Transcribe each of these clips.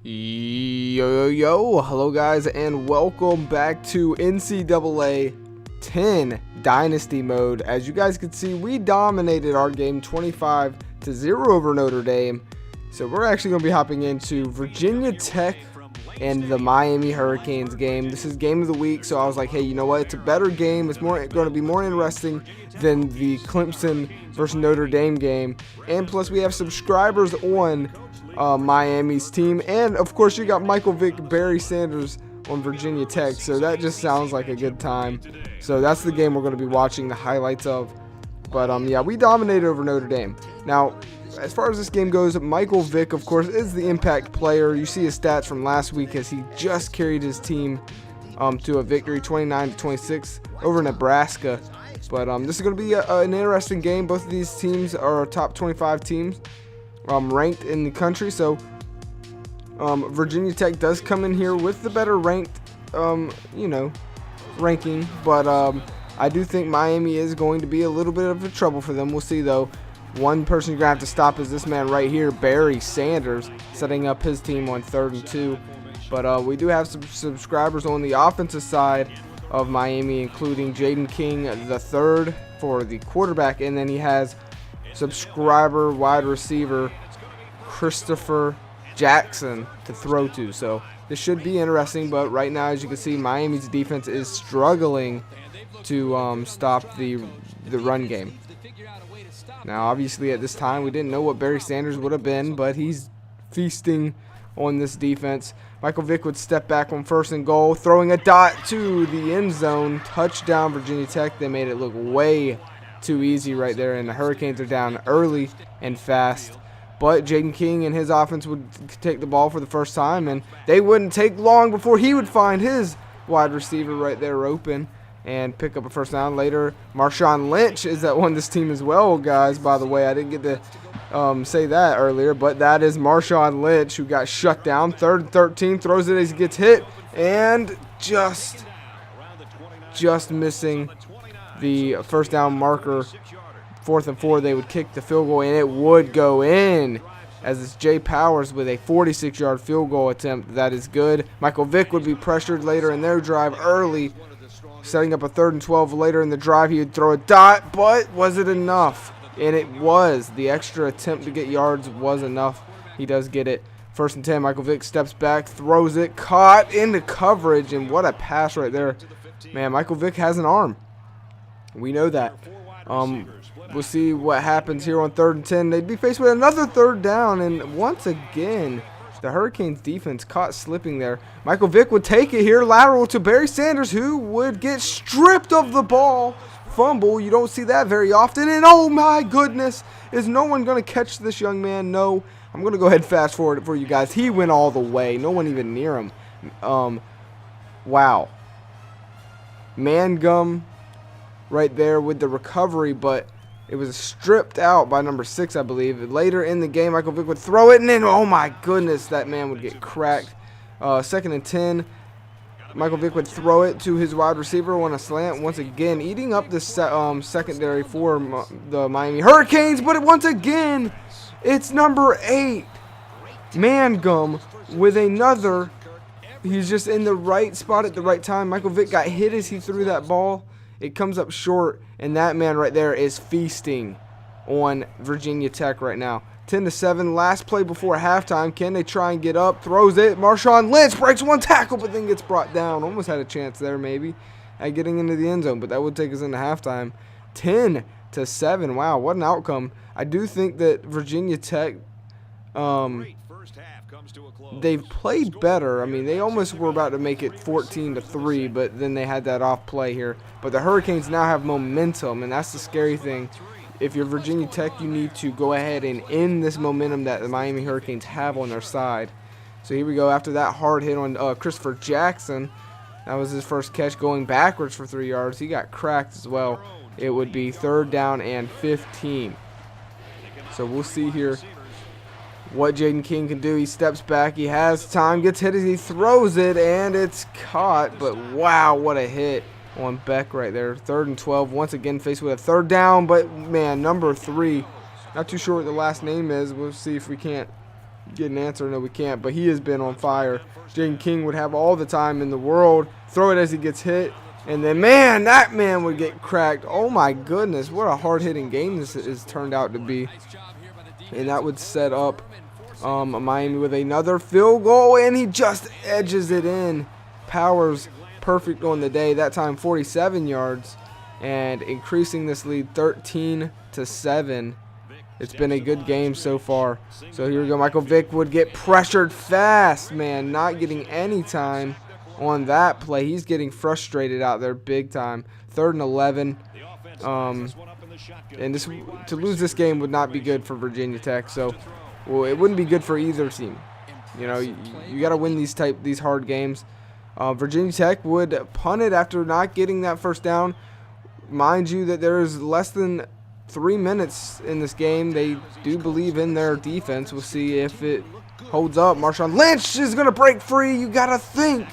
Yo, hello guys, and welcome back to NCAA 10 Dynasty mode. As you guys can see, we dominated our game 25-0 over Notre Dame. So we're actually going to be hopping into Virginia Tech and the Miami Hurricanes game. This is game of the week, so I was like, hey, you know what? It's a better game. It's going to be more interesting than the Clemson versus Notre Dame game. And plus, we have subscribers on Miami's team, and of course you got Michael Vick, Barry Sanders on Virginia Tech, so that just sounds like a good time. So that's the game we're going to be watching the highlights of. But yeah, we dominated over Notre Dame. Now, as far as this game goes, Michael Vick, of course, is the impact player. You see his stats from last week as he just carried his team to a victory, 29-26 over Nebraska. But this is going to be an interesting game. Both of these teams are top 25 teams. Ranked in the country, so Virginia Tech does come in here with the better ranked, ranking, but I do think Miami is going to be a little bit of a trouble for them. We'll see though. One person you're gonna have to stop is this man right here, Barry Sanders, setting up his team on 3rd and 2. But we do have some subscribers on the offensive side of Miami, including Jaden King the third for the quarterback, and then he has subscriber wide receiver Christopher Jackson to throw to. So this should be interesting, but right now, as you can see, Miami's defense is struggling to stop the run game. Now obviously at this time we didn't know what Barry Sanders would have been, but he's feasting on this defense. Michael Vick would step back on 1st and goal, throwing a dot to the end zone. Touchdown Virginia Tech. They made it look way too easy right there, and the Hurricanes are down early and fast. But Jaden King and his offense would take the ball for the first time, and they wouldn't take long before he would find his wide receiver right there open and pick up a first down. Later, Marshawn Lynch is that on this team as well, guys. By the way, I didn't get to say that earlier, but that is Marshawn Lynch who got shut down. 3rd and 13, throws it as he gets hit, and just missing the first down marker. 4th and 4, they would kick the field goal, and it would go in, as it's Jay Powers with a 46-yard field goal attempt. That is good. Michael Vick would be pressured later in their drive early, setting up a 3rd and 12. Later in the drive, he would throw a dot, but was it enough? And it was. The extra attempt to get yards was enough. He does get it. 1st and 10, Michael Vick steps back, throws it, caught into coverage, and what a pass right there. Man, Michael Vick has an arm. We know that. We'll see what happens here on 3rd and 10. They'd be faced with another 3rd down, and once again, the Hurricanes defense caught slipping there. Michael Vick would take it here, lateral to Barry Sanders, who would get stripped of the ball. Fumble, you don't see that very often, and oh my goodness, is no one going to catch this young man? No. I'm going to go ahead and fast forward it for you guys. He went all the way. No one even near him. Wow. Mangum right there with the recovery, but it was stripped out by number 6, I believe. Later in the game, Michael Vick would throw it, and then, oh my goodness, that man would get cracked. 2nd and 10, Michael Vick would throw it to his wide receiver on a slant, once again eating up the secondary for the Miami Hurricanes. But once again, it's number 8, Mangum, with another. He's just in the right spot at the right time. Michael Vick got hit as he threw that ball. It comes up short, and that man right there is feasting on Virginia Tech right now. 10-7, last play before halftime. Can they try and get up? Throws it. Marshawn Lynch breaks one tackle, but then gets brought down. Almost had a chance there maybe at getting into the end zone, but that would take us into halftime. 10-7. Wow, what an outcome. I do think that Virginia Tech, they've played better. I mean, they almost were about to make it 14-3, but then they had that off play here. But the Hurricanes now have momentum, and that's the scary thing. If you're Virginia Tech, you need to go ahead and end this momentum that the Miami Hurricanes have on their side. So here we go. After that hard hit on Christopher Jackson, that was his first catch going backwards for 3 yards. He got cracked as well. It would be 3rd down and 15. So we'll see here what Jaden King can do. He steps back, he has time, gets hit as he throws it, and it's caught. But wow, what a hit on Beck right there. 3rd and 12, once again faced with a 3rd down, but man, number 3, not too sure what the last name is. We'll see if we can't get an answer. No, we can't, but he has been on fire. Jaden King would have all the time in the world. Throw it as he gets hit. And then, man, that man would get cracked. Oh, my goodness. What a hard-hitting game this has turned out to be. And that would set up Miami with another field goal. And he just edges it in. Powers perfect on the day. That time 47 yards. And increasing this lead 13-7. It's been a good game so far. So here we go. Michael Vick would get pressured fast, man. Not getting any time on that play. He's getting frustrated out there big time. 3rd and 11. And this, to lose this game would not be good for Virginia Tech. So, well, it wouldn't be good for either team. You know, you got to win these hard games. Virginia Tech would punt it after not getting that first down. Mind you that there is less than 3 minutes in this game. They do believe in their defense. We'll see if it holds up. Marshawn Lynch is going to break free. You got to think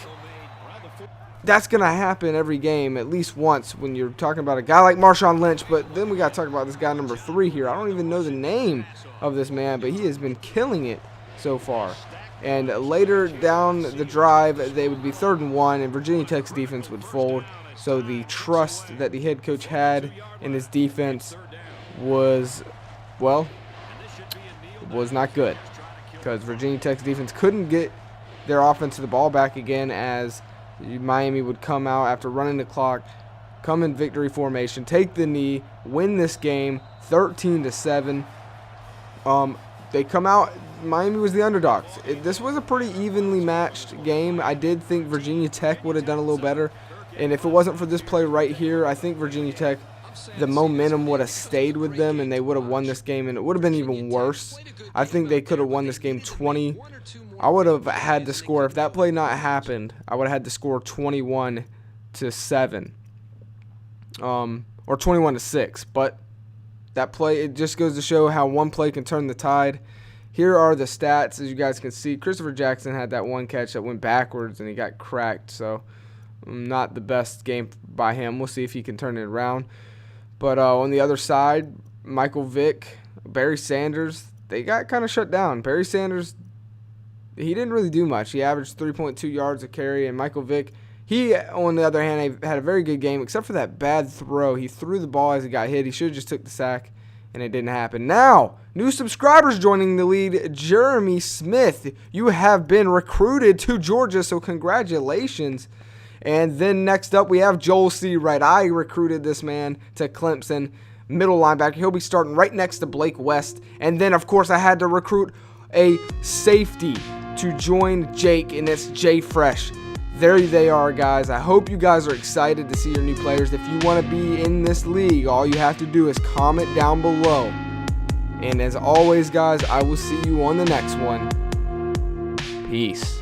that's going to happen every game at least once when you're talking about a guy like Marshawn Lynch. But then we got to talk about this guy number 3 here. I don't even know the name of this man, but he has been killing it so far. And later down the drive, they would be 3rd and 1, and Virginia Tech's defense would fold. So the trust that the head coach had in his defense was, well, was not good, because Virginia Tech's defense couldn't get their offense to the ball back again, as Miami would come out after running the clock, come in victory formation, take the knee, win this game 13-7. They come out. Miami was the underdogs. This was a pretty evenly matched game. I did think Virginia Tech would have done a little better, and if it wasn't for this play right here, I think Virginia Tech, the momentum would have stayed with them, and they would have won this game, and it would have been even worse. I think they could have won this game 20. I would have had to score, if that play not happened, I would have had to score 21-7, or 21-6. But that play, it just goes to show how one play can turn the tide. Here are the stats, as you guys can see. Christopher Jackson had that one catch that went backwards, and he got cracked, so not the best game by him. We'll see if he can turn it around. But on the other side, Michael Vick, Barry Sanders, they got kind of shut down. Barry Sanders, he didn't really do much. He averaged 3.2 yards a carry, and Michael Vick, he, on the other hand, had a very good game, except for that bad throw. He threw the ball as he got hit. He should have just took the sack, and it didn't happen. Now, new subscribers joining the lead, Jeremy Smith. You have been recruited to Georgia, so congratulations. And then next up, we have Joel C. Wright. I recruited this man to Clemson, middle linebacker. He'll be starting right next to Blake West. And then, of course, I had to recruit a safety to join Jake, and it's Jay Fresh. There they are, guys. I hope you guys are excited to see your new players. If you want to be in this league, all you have to do is comment down below. And as always, guys, I will see you on the next one. Peace.